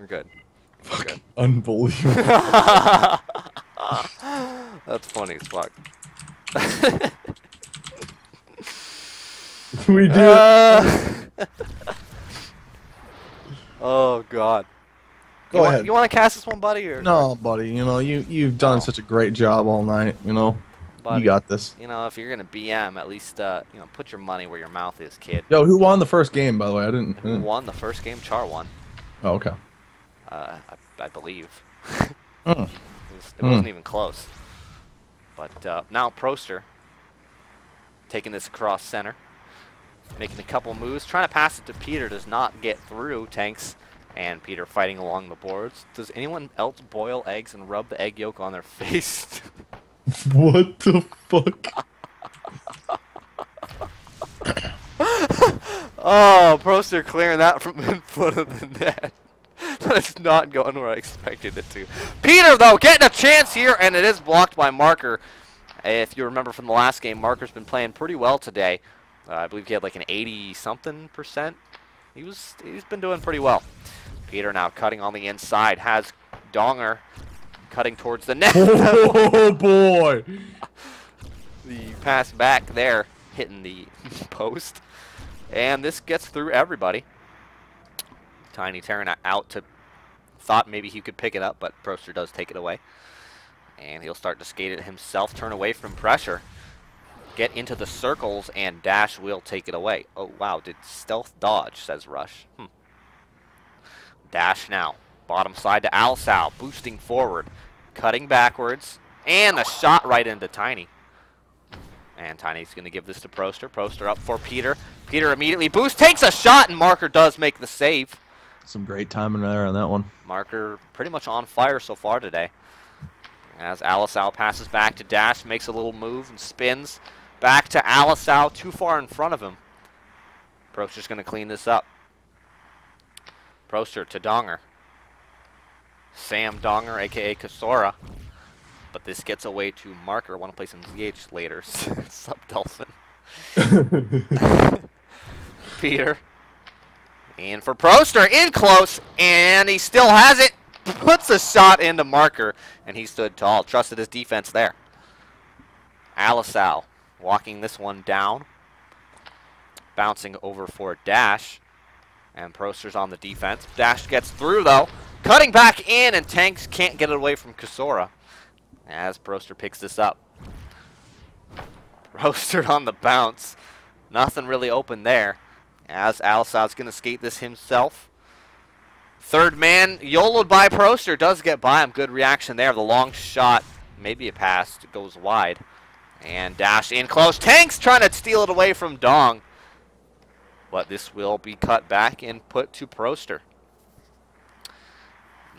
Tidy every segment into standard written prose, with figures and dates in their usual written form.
We're good. We're good. Unbelievable. That's funny as fuck. We did. Oh god. Go ahead. You want to cast this one, buddy? Or No, buddy. You know you've done such a great job all night. You know, buddy, you got this. You know, if you're gonna BM, at least you know, put your money where your mouth is, kid. Yo, who won the first game? By the way, I didn't. Who won the first game? Char won. Oh, okay. I believe. Mm. It wasn't even close. But now Proster taking this across center, making a couple moves, trying to pass it to Peter, does not get through. Tanks and Peter fighting along the boards. Does anyone else boil eggs and rub the egg yolk on their face? What the fuck? Oh, Proster clearing that from in front of the net. That's not going where I expected it to. Peter, though, getting a chance here, and it is blocked by Marker. If you remember from the last game, Marker's been playing pretty well today. I believe he had like an 80-something%. He's been doing pretty well. Peter now cutting on the inside, has Donger cutting towards the net. Oh boy! The pass back there, hitting the post. And this gets through everybody. Tiny tearing out to, thought maybe he could pick it up, but Proster does take it away. And he'll start to skate it himself, turn away from pressure. Get into the circles, and Dash will take it away. Oh, wow, did stealth dodge, says Rush. Dash now. Bottom side to Alsal, boosting forward. Cutting backwards, and a shot right into Tiny. And Tiny's going to give this to Proster. Proster up for Peter. Peter immediately boosts, takes a shot, and Marker does make the save. Some great timing there on that one. Marker pretty much on fire so far today. As Alisal passes back to Dash, makes a little move and spins. Back to Alisal, too far in front of him. Proster's going to clean this up. Proster to Donger. Sam Donger, a.k.a. Kasora. But this gets away to Marker. Want to play some ZH later. Sup, Dolphin. Peter. In for Proster. In close. And he still has it. Puts a shot into Marker. And he stood tall. Trusted his defense there. Alisal walking this one down. Bouncing over for Dash. And Proster's on the defense. Dash gets through, though. Cutting back in, and Tanks can't get it away from Kasora. As Proster picks this up. Proster on the bounce. Nothing really open there. As Alisal's going to skate this himself. Third man, YOLO'd by Proster. Does get by him. Good reaction there. The long shot. Maybe a pass. It goes wide. And Dash in close. Tanks trying to steal it away from Dong. But this will be cut back and put to Proster.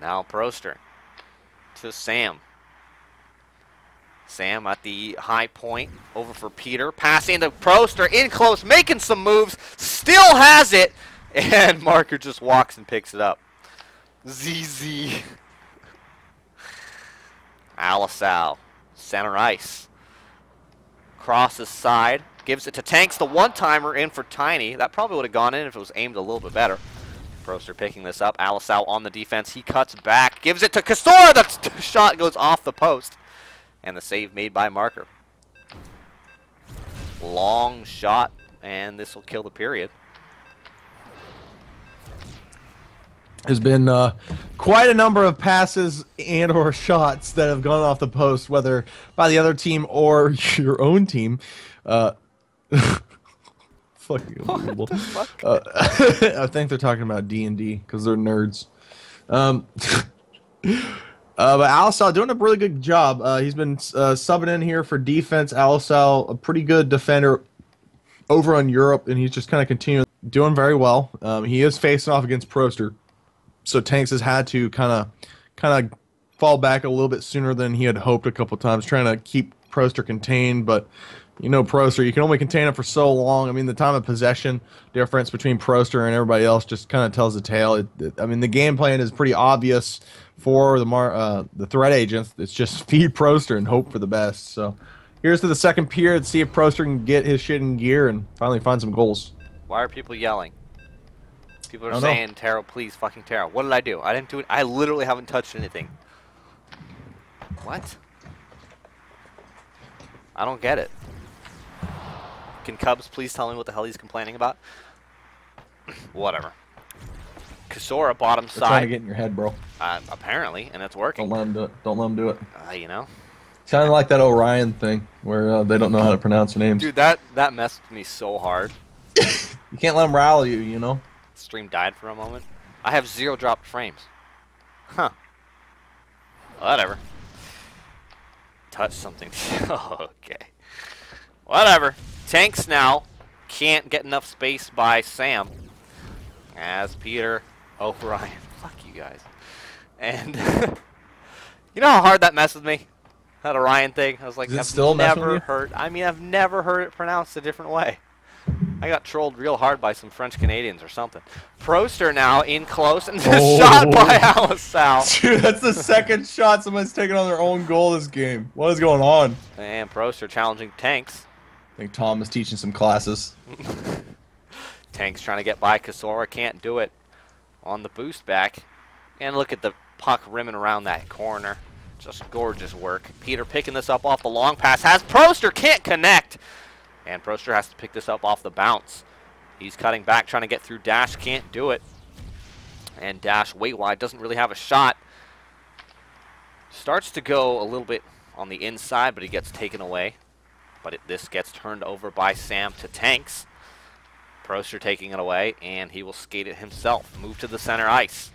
Now Proster to Sam. Sam at the high point, over for Peter. Passing to Proster, in close, making some moves. Still has it. And Marker just walks and picks it up. ZZ. Alisal, center ice. Crosses side. Gives it to Tanks, the one-timer in for Tiny. That probably would have gone in if it was aimed a little bit better. Proster picking this up. Alisal on the defense. He cuts back. Gives it to Kasora. The shot goes off the post. And the save made by Marker. Long shot. And this will kill the period. There's been quite a number of passes and or shots that have gone off the post, whether by the other team or your own team. Fucking unbelievable. Fuck? I think they're talking about D&D because they're nerds. But Alisal doing a really good job. He's been subbing in here for defense. Alisal, a pretty good defender over on Europe, and he's just kind of continuing doing very well. He is facing off against Proster, so Tanks has had to kind of fall back a little bit sooner than he had hoped a couple times, trying to keep Proster contained, but you know, Proster, you can only contain him for so long. I mean, the time of possession difference between Proster and everybody else just kind of tells the tale. I mean, the game plan is pretty obvious for the threat agents. It's just feed Proster and hope for the best. So here's to the second period, see if Proster can get his shit in gear and finally find some goals. Why are people yelling? People are I don't know. saying, Teroh, please, fucking Teroh. What did I do? I didn't do it. I literally haven't touched anything. What? I don't get it. Can Cubs please tell me what the hell he's complaining about? Whatever. Kasora, bottom They're trying to side. get in your head, bro. Apparently, and it's working. Don't let him do it. Don't let him do it. You know? Kind of like that Orion thing, where they don't know how to pronounce their names. Dude, that messed with me so hard. You can't let them rally you, you know? Stream died for a moment. I have 0 dropped frames. Huh. Whatever. Touch something. Okay. Whatever. Tanks now can't get enough space by Sam. As Peter O'Brien. Fuck you guys. And you know how hard that messed with me? That Orion thing? I was like, I've never heard. I mean, I've never heard it pronounced a different way. I got trolled real hard by some French Canadians or something. Proster now in close and just shot by Alisal. Dude, that's the second shot someone's taken on their own goal this game. What is going on? And Proster challenging Tanks. I think Tom is teaching some classes. Tanks trying to get by Kasora, can't do it on the boost back. And look at the puck rimming around that corner. Just gorgeous work. Peter picking this up off the long pass. Has Proster, can't connect. And Proster has to pick this up off the bounce. He's cutting back, trying to get through Dash, can't do it. And Dash way wide, doesn't really have a shot. Starts to go a little bit on the inside, but he gets taken away. But this gets turned over by Sam to Tanks. Proster taking it away, and he will skate it himself. Move to the center ice.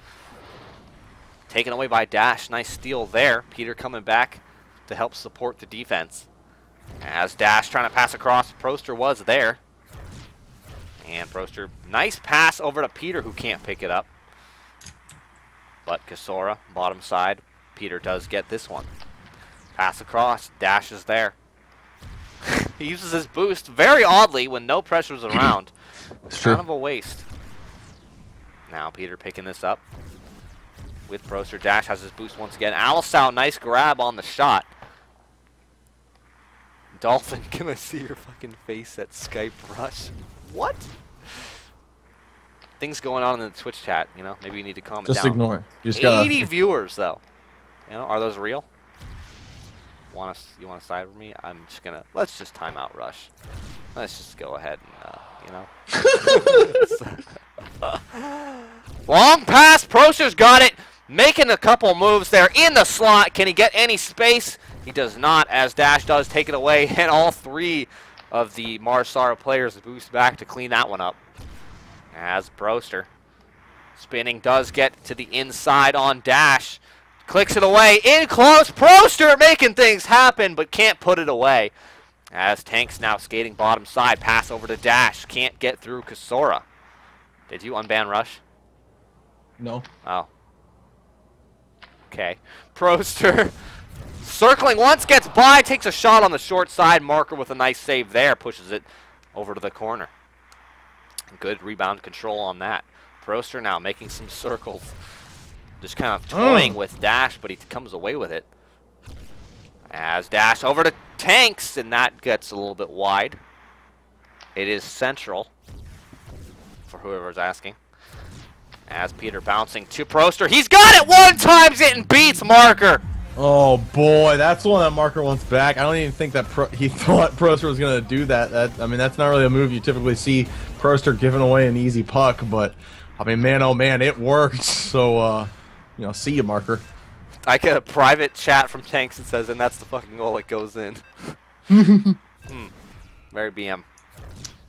Taken away by Dash. Nice steal there. Peter coming back to help support the defense. As Dash trying to pass across, Proster was there. And Proster, nice pass over to Peter, who can't pick it up. But Kasora, bottom side. Peter does get this one. Pass across, Dash is there. He uses his boost very oddly when no pressure's around. It's kind true. of a waste. Now Peter picking this up with Proster. Dash has his boost once again. Alisal, nice grab on the shot. Dolphin, can I see your fucking face at Skype Rush? What? Things going on in the Twitch chat, you know? Maybe you need to calm it down. Just ignore it. You just 80 viewers, though. You know, are those real? You want to side with me? I'm just gonna, let's just time out Rush. Let's just go ahead and, you know. Long pass, Proster's got it. Making a couple moves there in the slot. Can he get any space? He does not, as Dash does take it away, and all 3 of the Marsara players boost back to clean that one up. As Proster spinning does get to the inside on Dash. Clicks it away, in close, Proster making things happen, but can't put it away. As Tanks now skating bottom side, pass over to Dash, can't get through Kasora. Did you unban Rush? No. Oh. Okay. Proster circling once, gets by, takes a shot on the short side. Marker with a nice save there, pushes it over to the corner. Good rebound control on that. Proster now making some circles. Just kind of toying with Dash, but he comes away with it. As Dash over to Tanks, and that gets a little bit wide. It is central, for whoever's asking. As Peter bouncing to Proster. He's got it! One times it and beats Marker! Oh boy, that's the one that Marker wants back. I don't even think that he thought Proster was going to do that. I mean, that's not really a move you typically see Proster giving away an easy puck, but I mean, man, oh man, it worked. So, you know, see you, Marker. I get a private chat from Tanks that says, and that's the fucking goal that goes in. Very BM.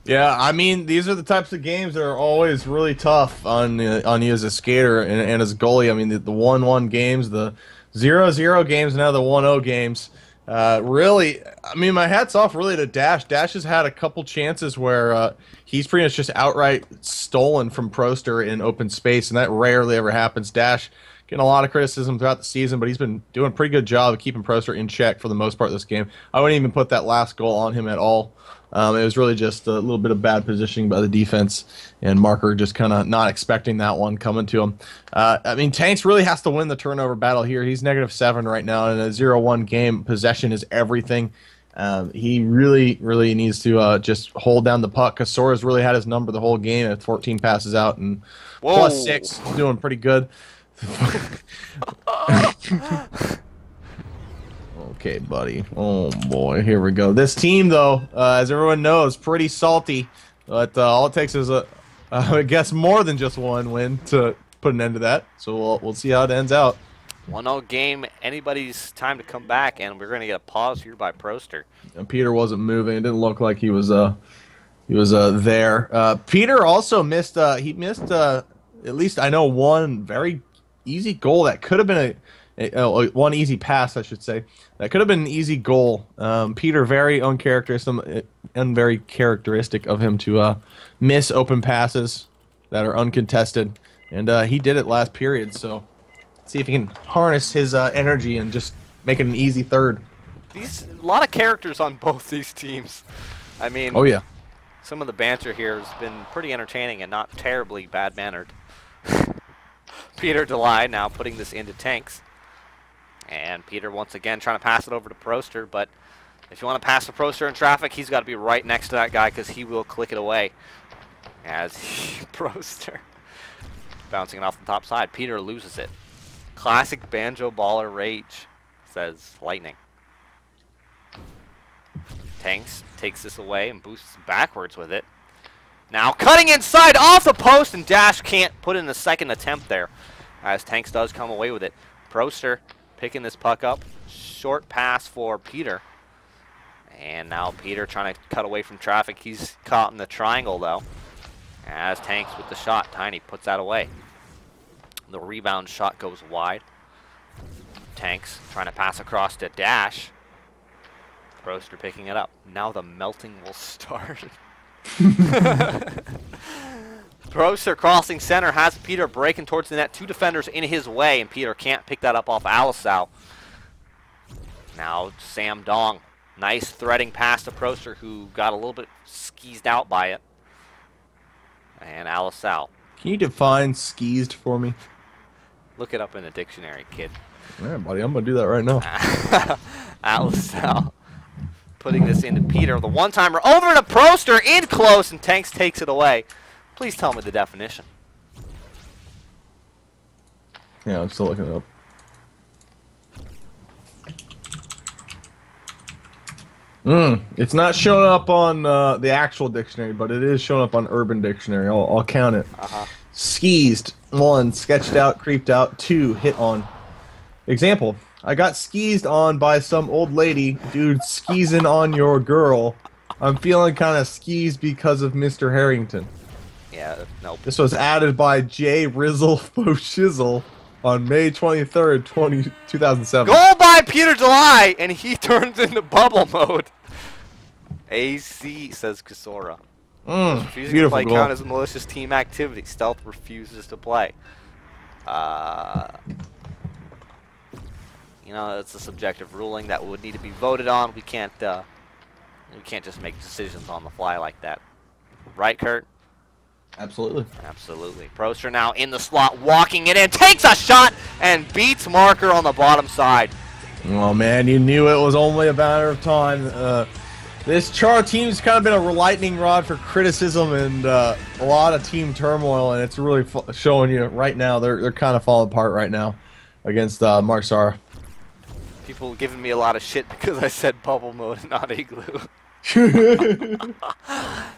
Yeah, I mean, these are the types of games that are always really tough on you as a skater and as a goalie. I mean, the 1-1 games, the 0-0 games, now the 1-0 games. Really, I mean, my hat's off really to Dash. Dash has had a couple chances where he's pretty much just outright stolen from Proster in open space, and that rarely ever happens. Dash getting a lot of criticism throughout the season, but he's been doing a pretty good job of keeping Proster in check for the most part of this game. I wouldn't even put that last goal on him at all. It was really just a little bit of bad positioning by the defense, and Marker just kind of not expecting that one coming to him. I mean, Tanks really has to win the turnover battle here. He's -7 right now in a 0-1 game. Possession is everything. He really needs to just hold down the puck, because Sora's really had his number the whole game at 14 passes out and Whoa. +6, doing pretty good. Okay, buddy. Oh boy, here we go. This team, though, as everyone knows, pretty salty. But all it takes is I guess more than just one win to put an end to that. So we'll see how it ends out. 1-0 game. Anybody's time to come back, and we're going to get a pause here by Proster. And Peter wasn't moving. It didn't look like he was there. Peter also missed. He missed at least I know one very easy goal that could have been one easy pass, I should say. That could have been an easy goal. Peter, very uncharacteristic and very characteristic of him to miss open passes that are uncontested, and he did it last period. So see if he can harness his energy and just make it an easy third. A lot of characters on both these teams. I mean, oh yeah, some of the banter here has been pretty entertaining and not terribly bad-mannered. Peter Delay now putting this into Tanks. And Peter once again trying to pass it over to Proster, but if you want to pass to Proster in traffic, he's got to be right next to that guy because he will click it away. As Proster bouncing it off the top side. Peter loses it. Classic Banjo Baller rage, says Lightning. Tanks takes this away and boosts backwards with it. Now cutting inside off the post, and Dash can't put in the second attempt there as Tanks does come away with it. Proster picking this puck up. Short pass for Peter. And now Peter trying to cut away from traffic. He's caught in the triangle, though. As Tanks with the shot. Tiny puts that away. The rebound shot goes wide. Tanks trying to pass across to Dash. Proster picking it up. Now the melting will start. Proster crossing center, has Peter breaking towards the net. 2 defenders in his way, and Peter can't pick that up off Alisal. Now Sam Dong. Nice threading pass to Proster, who got a little bit skeezed out by it. And Alisal. Can you define skeezed for me? Look it up in the dictionary, kid. Yeah, buddy, I'm going to do that right now. Alisal putting this into Peter. The one-timer over to Proster, in close, and Tanks takes it away. Please tell me the definition. Yeah, I'm still looking it up. It's not showing up on the actual dictionary, but it is showing up on Urban Dictionary. I'll count it. Skeezed. 1, sketched out, creeped out. 2, hit on. Example: I got skeezed on by some old lady. Dude, skeezing on your girl. I'm feeling kind of skeezed because of Mr. Harrington. Yeah, nope. This was added by J. Rizzle Foshizzle on May 23rd, 2007. Goal by Peter Delay, and he turns into bubble mode. AC, says Kasora. Refusing to play count as a malicious team activity. Stealth refuses to play. You know, it's a subjective ruling that would need to be voted on. We can't just make decisions on the fly like that. Right, Kurt? Absolutely. Absolutely. Proster now in the slot, walking it in, takes a shot, and beats Marker on the bottom side. Oh, man, you knew it was only a matter of time. This Char team's kind of been a lightning rod for criticism and a lot of team turmoil, and it's really showing you right now. They're kind of falling apart right now against Mark Sara. People giving me a lot of shit because I said bubble mode and not igloo.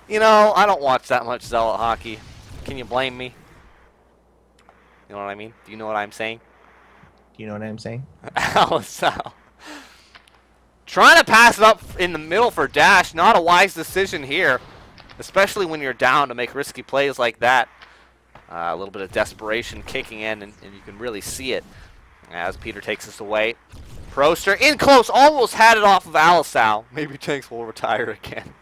You know, I don't watch that much Zealot hockey. Can you blame me? You know what I mean? Do you know what I'm saying? Do you know what I'm saying? Alisal. Trying to pass it up in the middle for Dash. Not a wise decision here. Especially when you're down to make risky plays like that. A little bit of desperation kicking in, and you can really see it as Peter takes this away. Proster in close, almost had it off of Alisal. Maybe Tanks will retire again.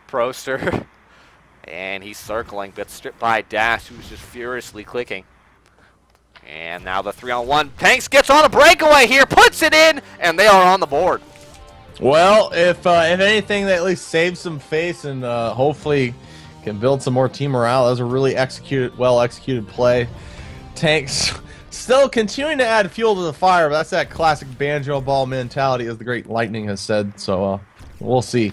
Proster, and he's circling, but stripped by Dash, who's just furiously clicking. And now the 3-on-1. Tanks gets on a breakaway here, puts it in, and they are on the board. Well, if anything, they at least save some face and hopefully can build some more team morale. That was a really well executed play. Tanks Still continuing to add fuel to the fire, but that's that classic banjo ball mentality, as the great Lightning has said. So we'll see.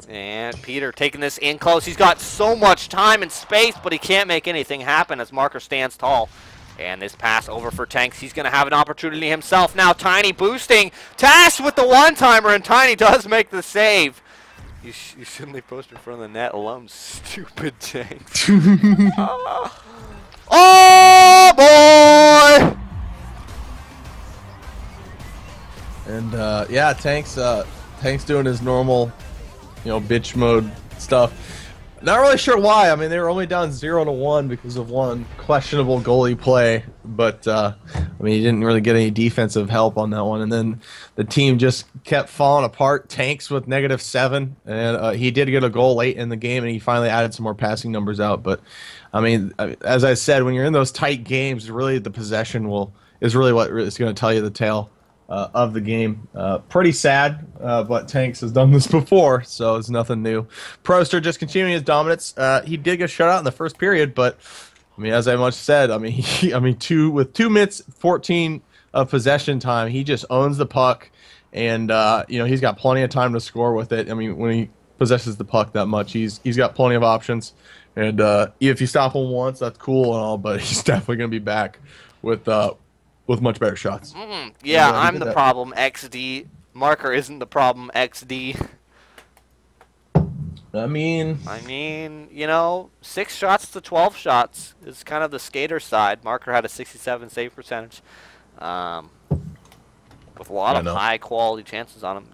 And Peter taking this in close. He's got so much time and space, but he can't make anything happen as Marker stands tall. And this pass over for Tanks. He's going to have an opportunity himself now. Tiny boosting. Tash with the one-timer, and Tiny does make the save. You shouldn't leave poster in front of the net alone, stupid Tanks. Oh, boy! And, yeah, Tanks doing his normal, bitch mode stuff. Not really sure why. I mean, they were only down 0-1 because of one questionable goalie play. But, I mean, he didn't really get any defensive help on that one. And then the team just kept falling apart. Tanks with -7. And he did get a goal late in the game, and he finally added some more passing numbers out. But, I mean, as I said, when you're in those tight games, really the possession is really what is going to tell you the tale of the game. Pretty sad, but Tanks has done this before, so it's nothing new. Proster just continuing his dominance. He did get shut out in the first period, but I mean, as I much said, I mean, with 2 minutes 14 of possession time, he just owns the puck, and he's got plenty of time to score with it. I mean, when he possesses the puck that much, he's got plenty of options, and if you stop him once, that's cool and all, but he's definitely going to be back with much better shots. Yeah, I'm the problem, XD. Marker isn't the problem, XD. I mean, 6 shots to 12 shots is kind of the skater side. Marker had a 67 save percentage, with a lot of high quality chances on him.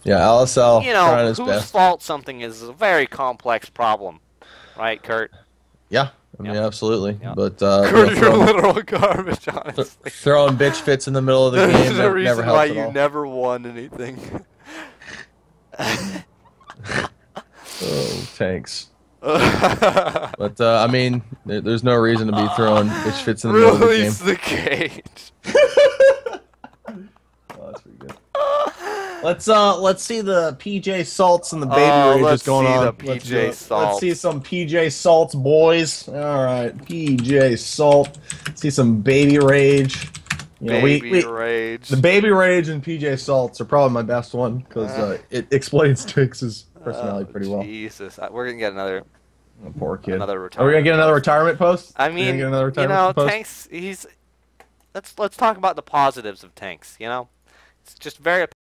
Yeah, LSL trying his whose best. fault something is a very complex problem, right, Kurt? Yeah. I mean, absolutely. Yeah. But Kurt, you're literal garbage, honestly. Throwing bitch fits in the middle of the game There's a never reason helps why at you all. never won anything. Oh, Tanks. But I mean, there's no reason to be throwing bitch fits in the middle of the game. Release the cage. Oh, that's pretty good. Let's see the PJ Salts and the baby rages going on. Let's see the PJ Salts. Let's see some PJ Salts, boys. All right, PJ Salt. See some baby rage. Baby rage. The baby rage and PJ Salts are probably my best one because it explains Tanks' personality pretty well. Jesus, we're gonna get another. Poor kid. Another Are we retirement gonna get another retirement post? I mean, get another retirement post? Tanks. Let's talk about the positives of Tanks. It's just very